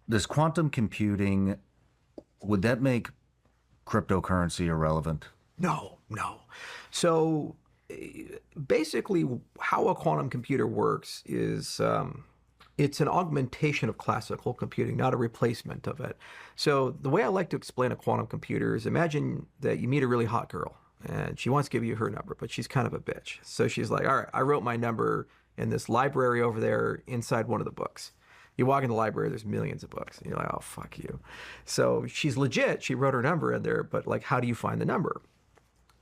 Does quantum computing, would that make cryptocurrency irrelevant? No, no. So basically, how a quantum computer works is it's an augmentation of classical computing, not a replacement of it. So the way I like to explain a quantum computer is imagine that you meet a really hot girl and she wants to give you her number, but she's kind of a bitch. So she's like, all right, I wrote my number in this library over there inside one of the books. You walk in the library, there's millions of books. And you're like, oh, fuck you. So she's legit. She wrote her number in there, but like, how do you find the number?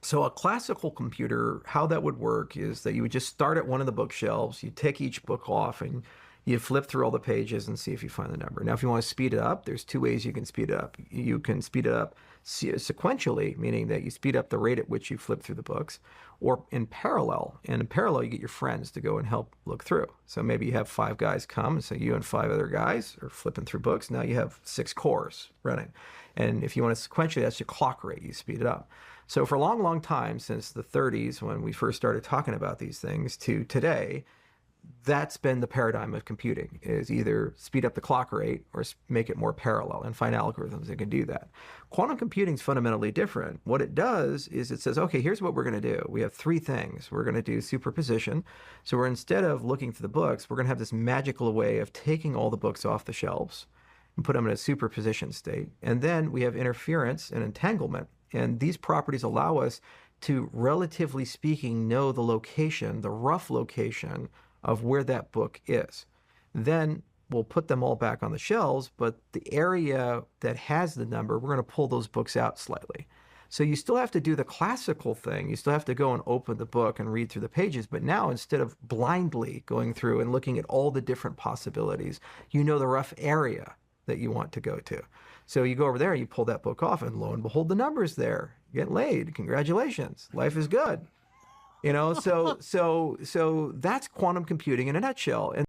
So a classical computer, how that would work is that you would just start at one of the bookshelves, you take each book off and you flip through all the pages and see if you find the number. Now, if you want to speed it up, there's two ways you can speed it up. You can speed it up sequentially, meaning that you speed up the rate at which you flip through the books, or in parallel. And in parallel, you get your friends to go and help look through. So maybe you have five guys come, so you and five other guys are flipping through books. Now you have 6 cores running. And if you want to sequentially, that's your clock rate. You speed it up. So for a long, long time, since the 30s, when we first started talking about these things, to today, that's been the paradigm of computing, is either speed up the clock rate or make it more parallel and find algorithms that can do that. Quantum computing is fundamentally different. What it does is it says, okay, here's what we're going to do. We have 3 things. We're going to do superposition. So we're, instead of looking through the books, we're going to have this magical way of taking all the books off the shelves and put them in a superposition state. And then we have interference and entanglement. And these properties allow us to, relatively speaking, know the location, the rough location of where that book is. Then we'll put them all back on the shelves, but the area that has the number, we're going to pull those books out slightly. So you still have to do the classical thing. You still have to go and open the book and read through the pages. But now, instead of blindly going through and looking at all the different possibilities, you know the rough area that you want to go to. So you go over there, you pull that book off, and lo and behold, the number's there. You get laid. Congratulations. Life is good. So that's quantum computing in a nutshell. And